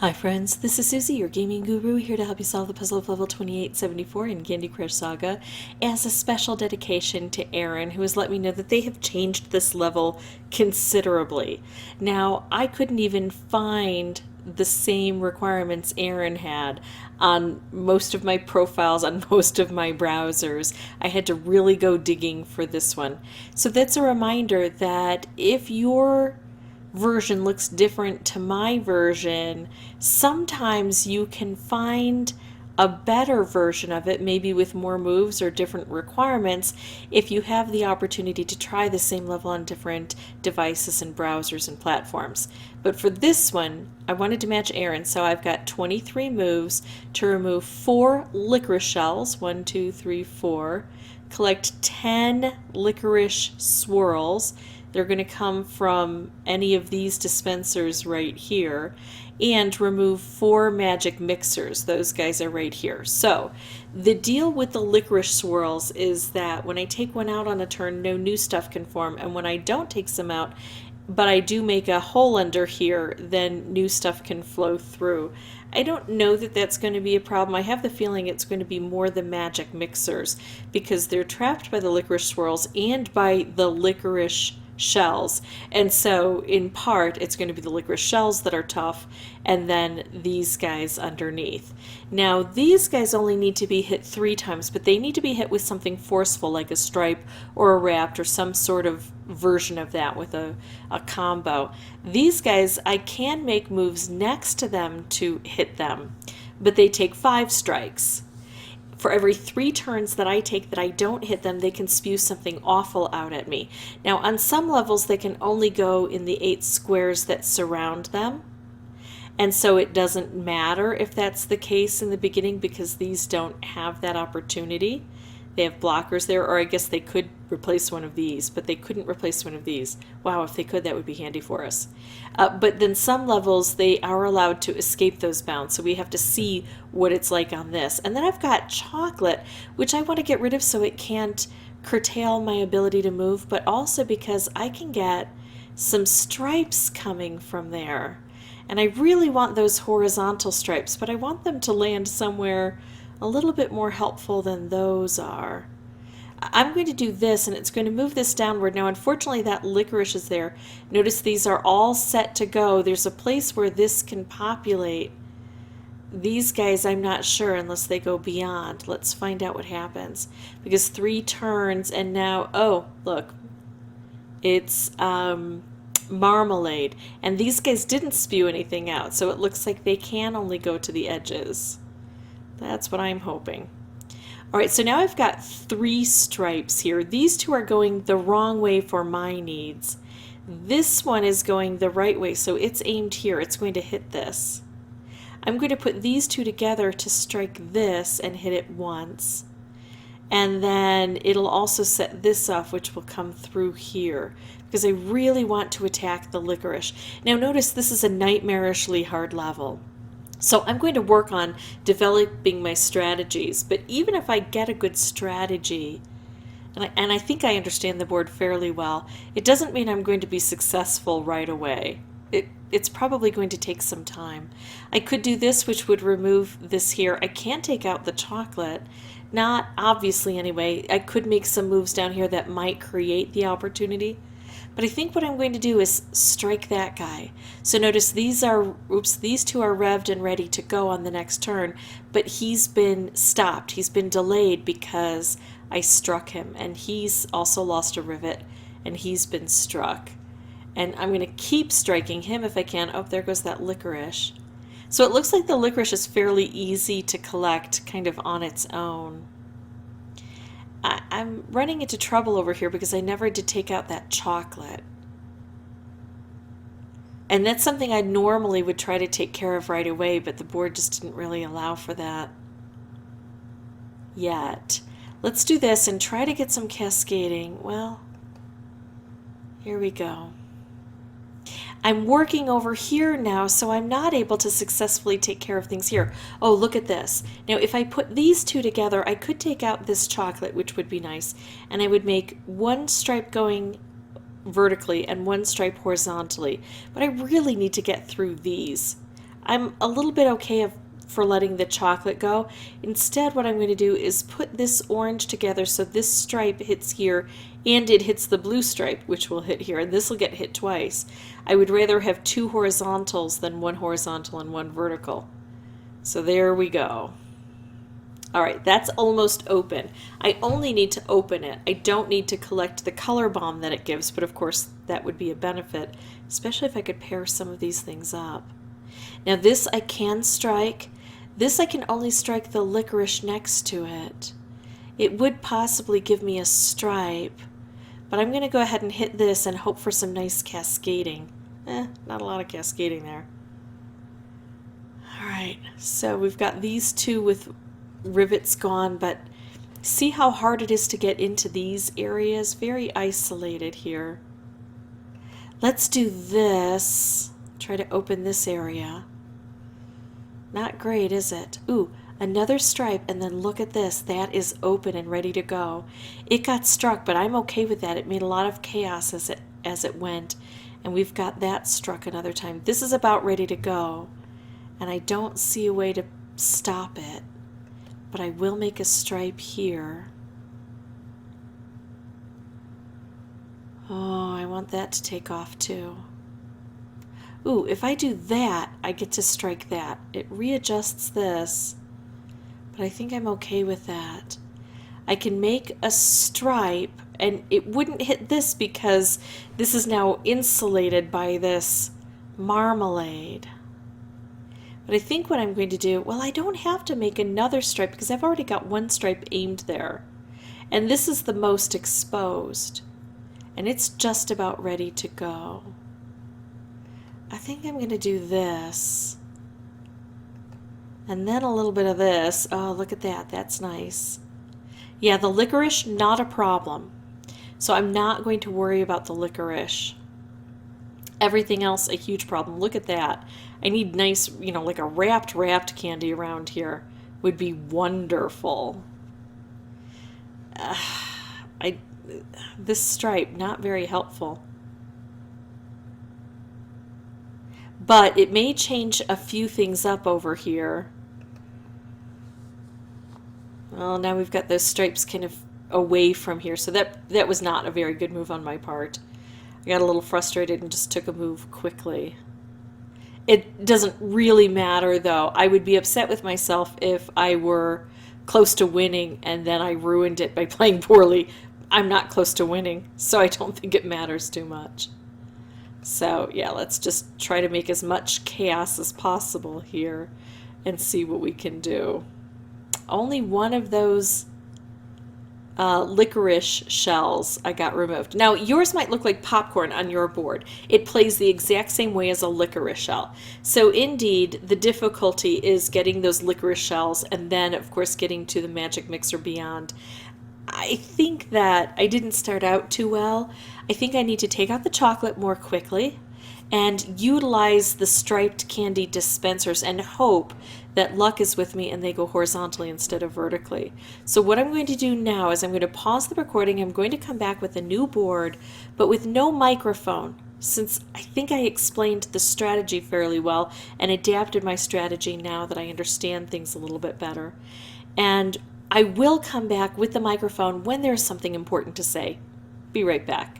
Hi friends, this is Susie, your gaming guru, here to help you solve the puzzle of level 2874 in Candy Crush Saga as a special dedication to Aaron, who has let me know that they have changed this level considerably. Now, I couldn't even find the same requirements Aaron had on most of my profiles, on most of my browsers. I had to really go digging for this one. So that's a reminder that if you're version looks different to my version, sometimes you can find a better version of it, maybe with more moves or different requirements, if you have the opportunity to try the same level on different devices and browsers and platforms. But for this one, I wanted to match Aaron, so I've got 23 moves to remove 4 licorice shells, 1, 2, 3, 4, collect 10 licorice swirls. They're going to come from any of these dispensers right here, and remove 4 magic mixers. Those guys are right here. So the deal with the licorice swirls is that when I take one out on a turn, no new stuff can form, and when I don't take some out, but I do make a hole under here, then new stuff can flow through. I don't know that that's going to be a problem. I have the feeling it's going to be more the magic mixers, because they're trapped by the licorice swirls and by the licorice shells, and so in part it's going to be the licorice shells that are tough, and then these guys underneath. Now these guys only need to be hit 3 times, but they need to be hit with something forceful like a stripe or a wrapped or some sort of version of that with a combo. These guys, I can make moves next to them to hit them, but they take 5 strikes. For every 3 turns that I take that I don't hit them, they can spew something awful out at me. Now, on some levels, they can only go in the 8 squares that surround them. And so it doesn't matter if that's the case in the beginning, because these don't have that opportunity. They have blockers there, or I guess they could replace one of these, but they couldn't replace one of these. Wow, if they could, that would be handy for us. But then some levels, they are allowed to escape those bounds, so we have to see what it's like on this. And then I've got chocolate, which I want to get rid of so it can't curtail my ability to move, but also because I can get some stripes coming from there. And I really want those horizontal stripes, but I want them to land somewhere a little bit more helpful than those are. I'm going to do this, and it's going to move this downward. Now, unfortunately, that licorice is there. Notice these are all set to go. There's a place where this can populate. These guys, I'm not sure unless they go beyond. Let's find out what happens. Because 3 turns, and now, oh, look. It's marmalade. And these guys didn't spew anything out, so it looks like they can only go to the edges. That's what I'm hoping. All right, so now I've got 3 stripes here. These 2 are going the wrong way for my needs. This one is going the right way, so it's aimed here. It's going to hit this. I'm going to put these 2 together to strike this and hit it once. And then it'll also set this off, which will come through here, because I really want to attack the licorice. Now notice this is a nightmarishly hard level. So I'm going to work on developing my strategies, but even if I get a good strategy, and I think I understand the board fairly well, it doesn't mean I'm going to be successful right away. It's probably going to take some time. I could do this, which would remove this here. I can't take out the chocolate, not obviously anyway. I could make some moves down here that might create the opportunity. But I think what I'm going to do is strike that guy. So notice these 2 are revved and ready to go on the next turn, but he's been stopped. He's been delayed because I struck him, and he's also lost a rivet, and he's been struck. And I'm going to keep striking him if I can. Oh, there goes that licorice. So it looks like the licorice is fairly easy to collect kind of on its own. I'm running into trouble over here because I never did take out that chocolate. And that's something I normally would try to take care of right away, but the board just didn't really allow for that yet. Let's do this and try to get some cascading. Well, here we go. I'm working over here now, so I'm not able to successfully take care of things here. Oh, look at this. Now, if I put these 2 together, I could take out this chocolate, which would be nice, and I would make 1 stripe going vertically and 1 stripe horizontally. But I really need to get through these. I'm a little bit okay for letting the chocolate go. Instead, what I'm going to do is put this orange together so this stripe hits here and it hits the blue stripe, which will hit here, and this will get hit twice. I would rather have two horizontals than one horizontal and one vertical. So there we go. All right, that's almost open. I only need to open it. I don't need to collect the color bomb that it gives, but of course that would be a benefit, especially if I could pair some of these things up. Now this I can strike. This I can only strike the licorice next to it. It would possibly give me a stripe, but I'm going to go ahead and hit this and hope for some nice cascading. Not a lot of cascading there. All right, so we've got these two with rivets gone, but see how hard it is to get into these areas? Very isolated here. Let's do this. Try to open this area. Not great, is it? Ooh, another stripe, and then look at this. That is open and ready to go. It got struck, but I'm okay with that. It made a lot of chaos as it went, and we've got that struck another time. This is about ready to go, and I don't see a way to stop it, but I will make a stripe here. Oh, I want that to take off too. Ooh, if I do that, I get to strike that. It readjusts this, but I think I'm okay with that. I can make a stripe, and it wouldn't hit this because this is now insulated by this marmalade. But I think what I'm going to do, well, I don't have to make another stripe because I've already got one stripe aimed there. And this is the most exposed, and it's just about ready to go. I think I'm going to do this. And then a little bit of this. Oh, look at that. That's nice. Yeah, the licorice, not a problem. So I'm not going to worry about the licorice. Everything else, a huge problem. Look at that. I need nice, like a wrapped candy around here would be wonderful. This stripe, not very helpful. But it may change a few things up over here. Well, now we've got those stripes kind of away from here, so that was not a very good move on my part. I got a little frustrated and just took a move quickly. It doesn't really matter, though. I would be upset with myself if I were close to winning and then I ruined it by playing poorly. I'm not close to winning, so I don't think it matters too much. So yeah, let's just try to make as much chaos as possible here and see what we can do. Only one of those licorice shells I got removed. Now yours might look like popcorn on your board. It plays the exact same way as a licorice shell. So indeed, the difficulty is getting those licorice shells and then of course getting to the magic mixer beyond. I think that I didn't start out too well. I think I need to take out the chocolate more quickly and utilize the striped candy dispensers and hope that luck is with me and they go horizontally instead of vertically. So what I'm going to do now is I'm going to pause the recording. I'm going to come back with a new board, but with no microphone, since I think I explained the strategy fairly well and adapted my strategy now that I understand things a little bit better. And I will come back with the microphone when there's something important to say. Be right back.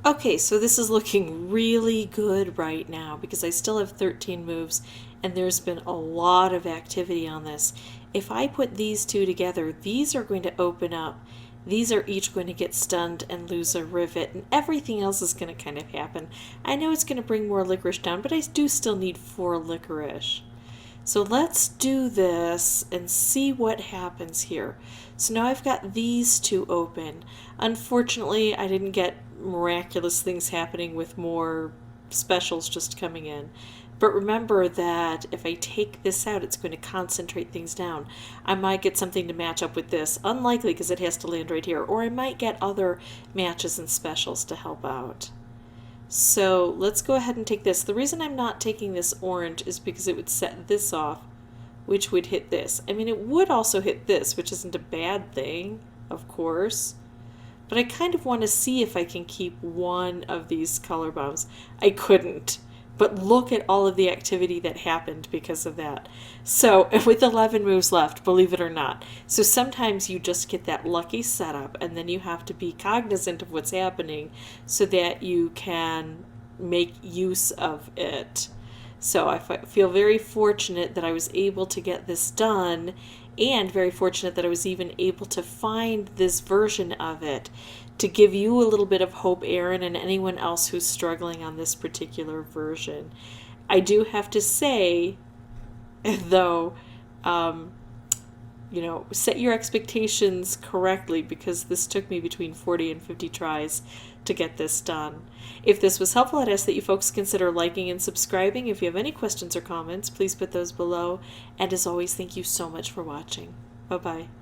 Okay, so this is looking really good right now because I still have 13 moves and there's been a lot of activity on this. If I put these two together, these are going to open up. These are each going to get stunned and lose a rivet, and everything else is going to kind of happen. I know it's going to bring more licorice down, but I do still need 4 licorice. So let's do this and see what happens here. So now I've got these two open. Unfortunately, I didn't get miraculous things happening with more specials just coming in. But remember that if I take this out, it's going to concentrate things down. I might get something to match up with this. Unlikely because it has to land right here. Or I might get other matches and specials to help out. So let's go ahead and take this. The reason I'm not taking this orange is because it would set this off, which would hit this. I mean, it would also hit this, which isn't a bad thing, of course. But I kind of want to see if I can keep one of these color bombs. I couldn't. But look at all of the activity that happened because of that. So with 11 moves left, believe it or not. So sometimes you just get that lucky setup and then you have to be cognizant of what's happening so that you can make use of it. So I feel very fortunate that I was able to get this done, and very fortunate that I was even able to find this version of it to give you a little bit of hope, Aaron, and anyone else who's struggling on this particular version. I do have to say, though, set your expectations correctly because this took me between 40 and 50 tries to get this done. If this was helpful, I'd ask that you folks consider liking and subscribing. If you have any questions or comments, please put those below. And as always, thank you so much for watching. Bye-bye.